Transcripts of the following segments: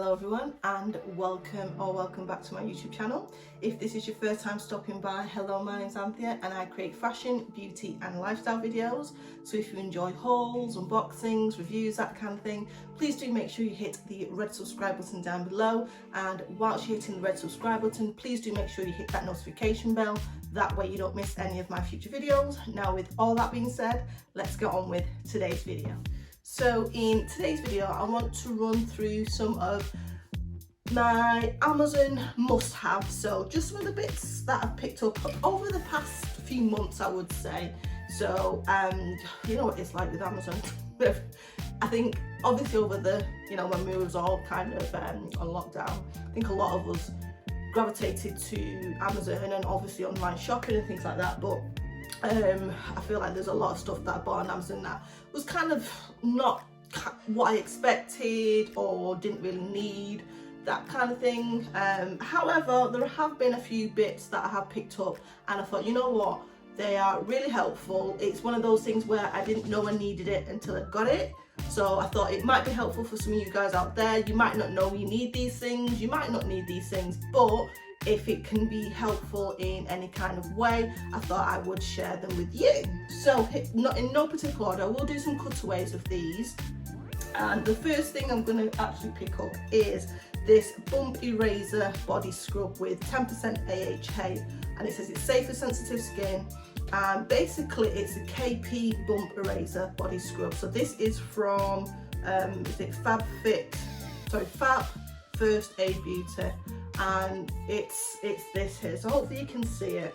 Hello everyone and welcome back to my YouTube channel. If this is your first time stopping by, hello, my name's Anthea and I create fashion, beauty and lifestyle videos. So if you enjoy hauls, unboxings, reviews, that kind of thing, please do make sure you hit the red subscribe button down below, and whilst you're hitting the red subscribe button, please do make sure you hit that notification bell. That way you don't miss any of my future videos. Now with all that being said, let's get on with today's video. So in today's video, I want to run through some of my Amazon must-have. So just some of the bits that I've picked up over the past few months, I would say. So, you know what it's like with Amazon. I think obviously over the, when we was all kind of on lockdown, I think a lot of us gravitated to Amazon and obviously online shopping and things like that. But I feel like there's a lot of stuff that I bought on Amazon that was kind of not what I expected or didn't really need, that kind of thing. However, there have been a few bits that I have picked up and I thought, you know what, they are really helpful. It's one of those things where I didn't know I needed it until I got it. So I thought it might be helpful for some of you guys out there. You might not know you need these things, you might not need these things, but if it can be helpful in any kind of way, I thought I would share them with you. So not in no particular order, we'll do some cutaways of these. And the first thing I'm going to actually pick up is this bump eraser body scrub with 10% AHA, and it says it's safe for sensitive skin. And basically it's a KP bump eraser body scrub. So this is from is it Fab First Aid Beauty, and it's this here. So hopefully you can see it.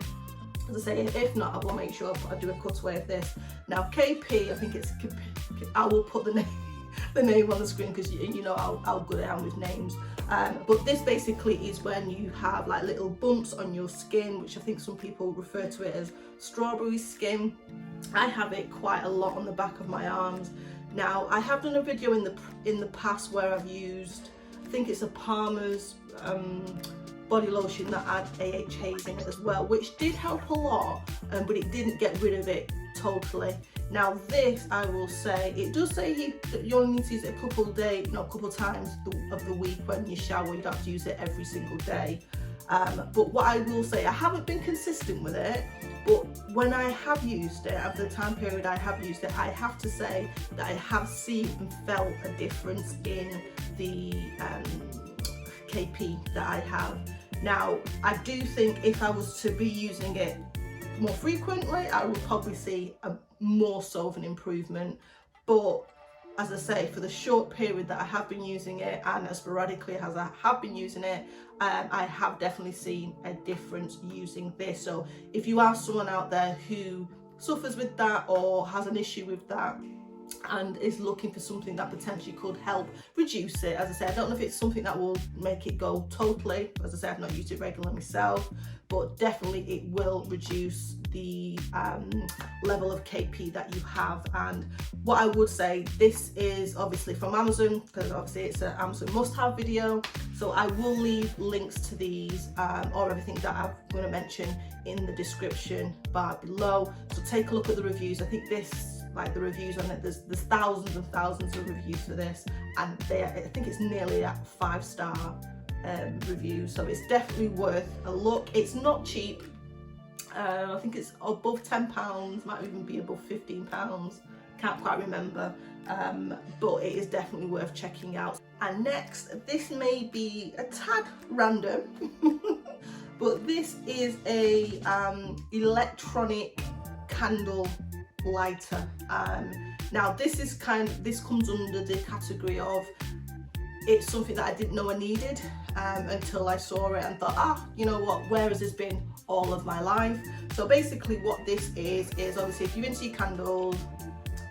As I say, if not, I will make sure I do a cutaway of this. Now KP, I think it's, I will put the name on the screen because you know how good I am with names. But this basically is when you have like little bumps on your skin, which I think some people refer to it as strawberry skin. I have it quite a lot on the back of my arms. Now I have done a video in the past where I've used, I think it's a Palmer's body lotion that had AHAs in it as well, which did help a lot, but it didn't get rid of it totally. Now this, I will say, it does say you only need to use it a couple times of the week when you shower. You don't have to use it every single day. But what I will say, I haven't been consistent with it, but when I have used it, at the time period I have used it, I have to say that I have seen and felt a difference in the KP that I have. Now, I do think if I was to be using it more frequently, I would probably see more so of an improvement. But as I say, for the short period that I have been using it, and as sporadically as I have been using it, I have definitely seen a difference using this. So if you are someone out there who suffers with that or has an issue with that and is looking for something that potentially could help reduce it, as I say, I don't know if it's something that will make it go totally. As I say, I've not used it regularly myself, but definitely it will reduce the level of KP that you have. And what I would say, this is obviously from Amazon, because obviously it's an Amazon must-have video, so I will leave links to these or everything that I'm going to mention in the description bar below. So take a look at the reviews. I think this, like the reviews on it, there's thousands and thousands of reviews for this, and I think it's nearly at 5-star reviews, so it's definitely worth a look. It's not cheap. I think it's above £10, might even be above £15, can't quite remember, but it is definitely worth checking out. And next, this may be a tad random, but this is a electronic candle lighter. Now this comes under the category of, it's something that I didn't know I needed until I saw it and thought, you know what, where has this been all of my life? So basically what this is obviously if you're into your candles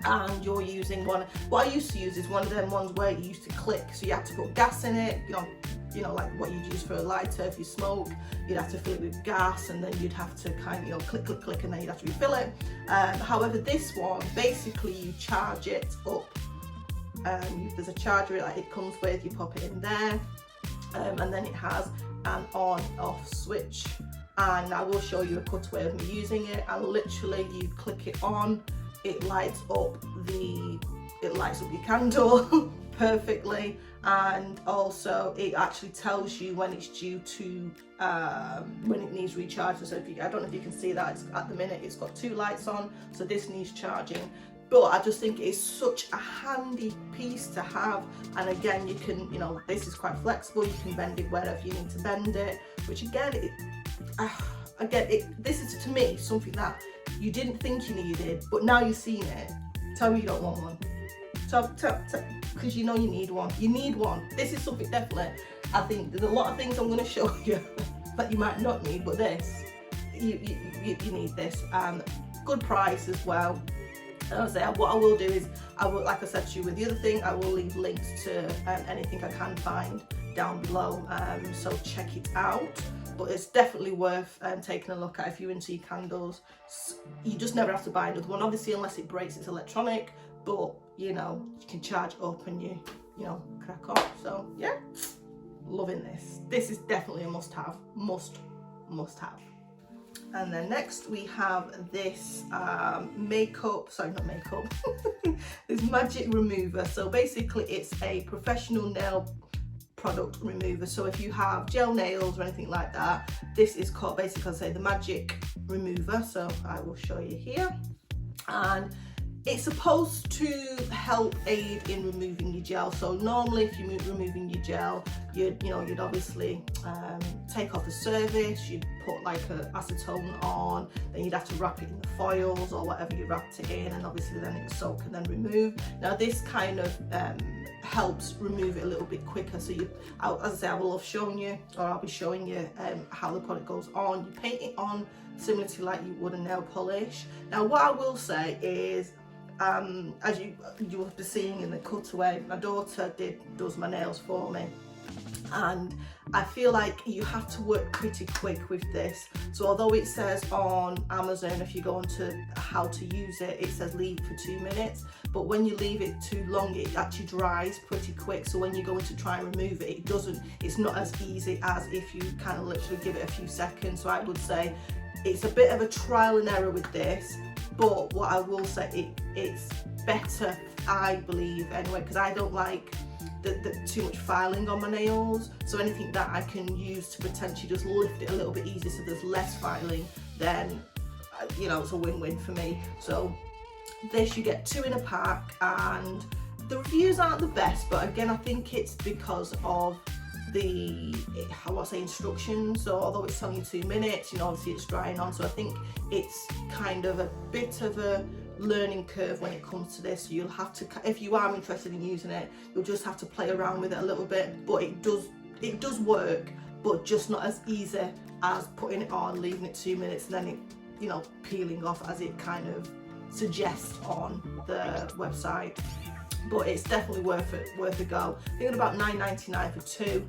and you're using one, what I used to use is one of them ones where you used to click, so you had to put gas in it, you know, like what you'd use for a lighter. If you smoke, you'd have to fill it with gas, and then you'd have to kind of, click, click, click, and then you'd have to refill it. However, this one, basically you charge it up. There's a charger that it comes with, you pop it in there, and then it has an on-off switch. And I will show you a cutaway of me using it, and literally you click it on, it lights up your candle perfectly, and also it actually tells you when it's due to when it needs recharging. So I don't know if you can see that, at the minute it's got 2 lights on, so this needs charging. But I just think it's such a handy piece to have, and again, you can, this is quite flexible, you can bend it wherever you need to bend it, which again, this is to me something that you didn't think you needed, but now you've seen it, tell me you don't want one. Because you need one. You need one. This is something definitely, I think there's a lot of things I'm going to show you that you might not need, but this, you need this. Good price as well. And I'll say what I will do is, like I said to you with the other thing, I will leave links to anything I can find down below, so check it out. But it's definitely worth taking a look at if you're into your candles. You just never have to buy another one, obviously, unless it breaks. It's electronic, but you can charge up and you crack on. So yeah, loving this. This is definitely a must-have, must-have. And then next we have this this magic remover. So basically it's a professional nail product remover. So if you have gel nails or anything like that, this is called, basically, I'll say, the magic remover. So I will show you here. And it's supposed to help aid in removing your gel. So normally if you're removing your gel, you'd obviously take off the surface, you'd put like a acetone on, then you'd have to wrap it in the foils or whatever you wrapped it in, and obviously then it soak and then remove. Now this kind of helps remove it a little bit quicker. So as I say, I'll be showing you how the product goes on. You paint it on similar to like you would a nail polish. Now what I will say is, as you will be seeing in the cutaway, my daughter does my nails for me, and I feel like you have to work pretty quick with this. So although it says on Amazon, if you go onto how to use it, it says leave it for 2 minutes, but when you leave it too long, it actually dries pretty quick. So when you're going to try and remove it, it's not as easy as if you kind of literally give it a few seconds. So I would say it's a bit of a trial and error with this. But what I will say, it's better, I believe, anyway, because I don't like the too much filing on my nails. So anything that I can use to potentially just lift it a little bit easier so there's less filing, then, it's a win-win for me. So this, you get 2 in a pack, and the reviews aren't the best, but again, I think it's because of the instructions. So although it's telling you 2 minutes, obviously it's drying on, so I think it's kind of a bit of a learning curve when it comes to this. So you'll have to, if you are interested in using it, you'll just have to play around with it a little bit. But it does work, but just not as easy as putting it on, leaving it 2 minutes, and then it peeling off as it kind of suggests on the website. But it's definitely worth a go. Thinking about $9.99 for 2.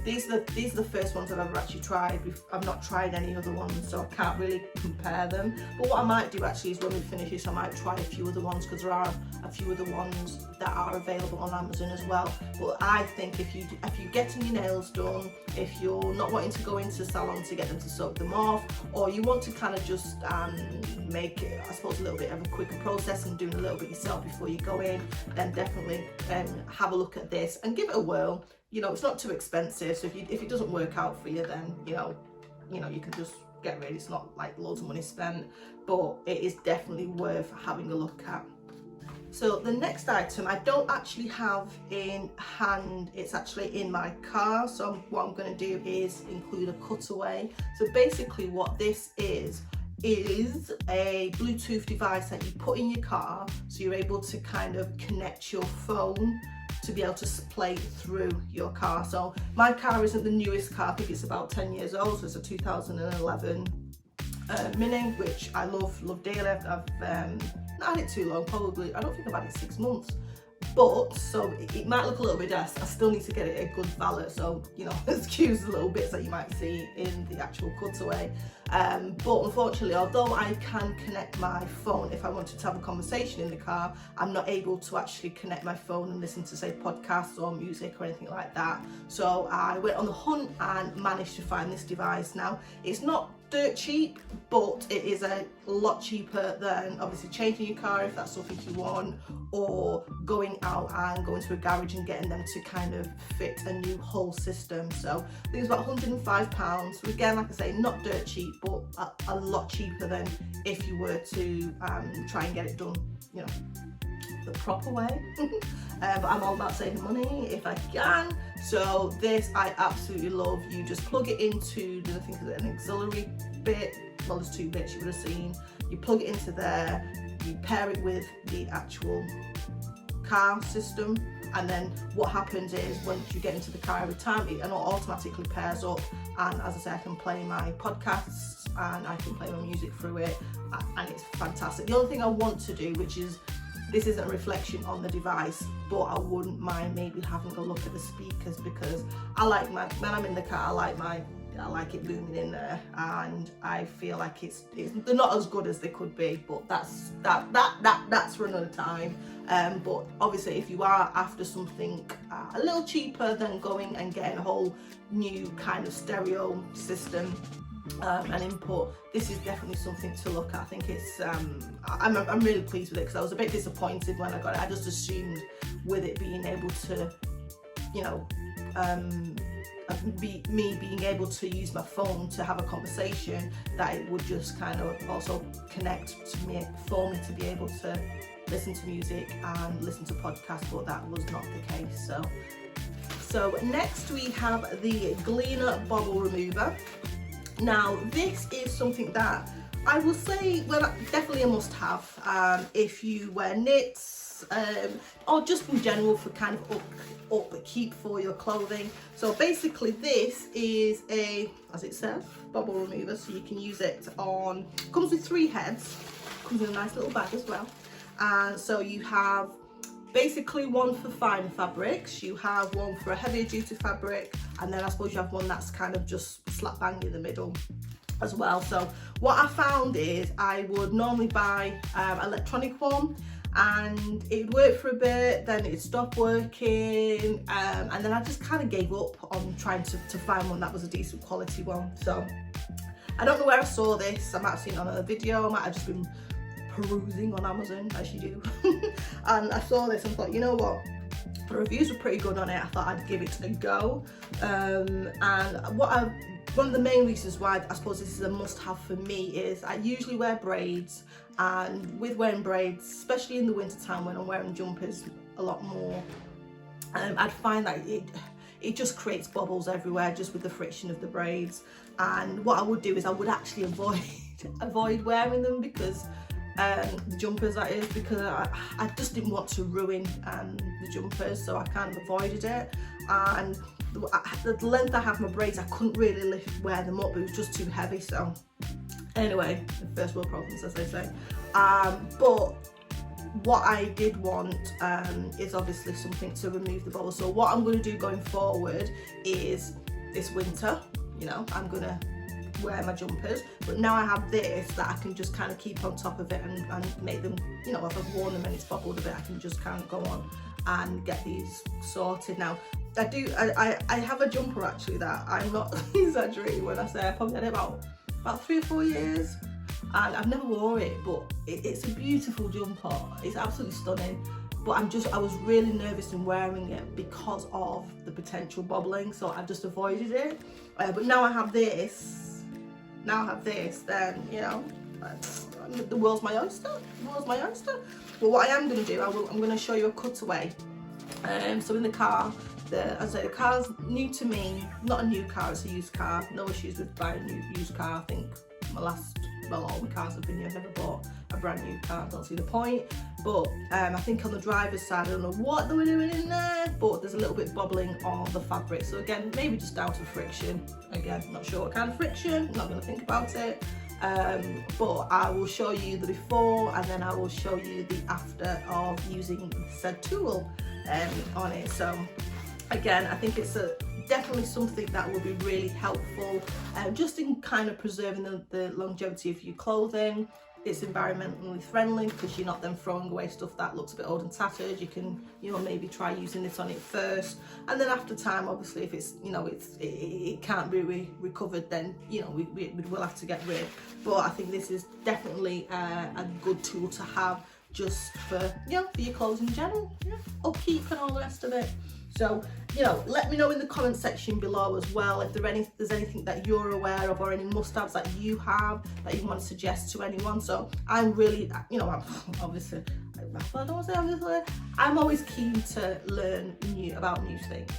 These are the first ones I've ever actually tried. I've not tried any other ones, so I can't really compare them. But what I might do actually is, when we finish this, I might try a few other ones, because there are a few other ones that are available on Amazon as well. But I think if you're getting your nails done, if you're not wanting to go into salon to get them to soak them off, or you want to kind of just make it, I suppose, a little bit of a quicker process and doing a little bit yourself before you go in, then definitely have a look at this and give it a whirl. It's not too expensive, so if it doesn't work out for you, then you can just get rid. It's not like loads of money spent, but it is definitely worth having a look at. So the next item I don't actually have in hand, it's actually in my car. So what I'm going to do is include a cutaway. So basically what this is a Bluetooth device that you put in your car, so you're able to kind of connect your phone to be able to play through your car. So my car isn't the newest car, I think it's about 10 years old, so it's a 2011 Mini, which I love dearly. I've not had it too long, probably, I don't think I've had it 6 months. But, so it might look a little bit dust, I still need to get it a good valet, so, excuse the little bits that you might see in the actual cutaway. But unfortunately, although I can connect my phone if I wanted to have a conversation in the car, I'm not able to actually connect my phone and listen to, say, podcasts or music or anything like that. So I went on the hunt and managed to find this device. Now, it's not dirt cheap, but it is a lot cheaper than obviously changing your car if that's something you want, or going out and going to a garage and getting them to kind of fit a new whole system. So I think it's about £105. So again, like I say, not dirt cheap, but a lot cheaper than if you were to try and get it done, you know, the proper way. But I'm all about saving money if I can. So this I absolutely love. You just plug it into, I think it's an auxiliary bit. Well, there's two bits you would have seen. You plug it into there, you pair it with the actual car system, and then what happens is once you get into the car every time, it automatically pairs up, and as I say, I can play my podcasts and I can play my music through it, and it's fantastic. The only thing I want to do, which is, this isn't a reflection on the device, but I wouldn't mind maybe having a look at the speakers, because I like when I'm in the car, I like it booming in there, and I feel like they're not as good as they could be, but that's for another time. But obviously, if you are after something a little cheaper than going and getting a whole new kind of stereo system and input, this is definitely something to look at. I think it's I'm really pleased with it, because I was a bit disappointed when I got it. I just assumed with it being able to, you know, me being able to use my phone to have a conversation, that it would just kind of also connect to me for me to be able to listen to music and listen to podcasts, but that was not the case. So next we have the Gleaner Bobble Remover. Now this is something that I will say, well, definitely a must-have if you wear knits, or just in general for kind of upkeep for your clothing. So basically this is as it says, bobble remover, so you can use it on, comes with 3 heads, comes in a nice little bag as well. And so you have basically one for finer fabrics, you have one for a heavier duty fabric, and then I suppose you have one that's kind of just slap bang in the middle as well. So what I found is I would normally buy electronic one, and it'd work for a bit, then it'd stop working, and then I just kind of gave up on trying to find one that was a decent quality one. So I don't know where I saw this. I might have seen it on a video, I might have just been perusing on Amazon, as you do. And I saw this and thought, you know what, the reviews were pretty good on it, I thought I'd give it a go. And one of the main reasons why I suppose this is a must-have for me is I usually wear braids, and with wearing braids, especially in the winter time when I'm wearing jumpers a lot more, I'd find that it just creates bubbles everywhere just with the friction of the braids. And what I would do is I would actually avoid wearing them, because the jumpers, that is, because I just didn't want to ruin the jumpers, so I kind of avoided it. And the length I have my braids, I couldn't really wear them up, it was just too heavy. So anyway, first world problems, as they say. But what I did want is obviously something to remove the bubble. So what I'm going to do going forward is, this winter, you know, I'm going to wear my jumpers, but now I have this that I can just kind of keep on top of it and make them, you know, if I've worn them and it's bubbled a bit, I can just kind of go on and get these sorted. Now I have a jumper actually that I'm not exaggerating when I say I probably had it about 3 or 4 years, and I've never wore it, but it's a beautiful jumper, it's absolutely stunning. But I was really nervous in wearing it because of the potential bobbling, so I just avoided it. But now I have this, then, you know, the world's my oyster. But what I am going to do, I'm going to show you a cutaway. So in the car, as I say, the car's new to me, not a new car, it's a used car. No issues with buying a new used car. I think all the cars have been new. I've never bought a brand new car, I don't see the point. But I think on the driver's side, I don't know what they were doing in there, but there's a little bit bobbling on the fabric. So again, maybe just down to friction. Again, not sure what kind of friction, not going to think about it. But I will show you the before, and then I will show you the after of using said tool on it. So again, I think it's definitely something that will be really helpful, just in kind of preserving the longevity of your clothing. it's environmentally friendly because you're not then throwing away stuff that looks a bit old and tattered. You can, you know, maybe try using this on it first, and then after time, obviously, if it's, you know, it can't be recovered, then, you know, we will have to get rid. But I think this is definitely a good tool to have, just for, you know, for your clothes in general, yeah, upkeep and all the rest of it. So, you know, let me know in the comment section below as well if there's anything that you're aware of, or any must-haves that you have that you want to suggest to anyone. So I'm really, you know, I'm obviously, I don't want to say obviously, I'm always keen to learn about new things.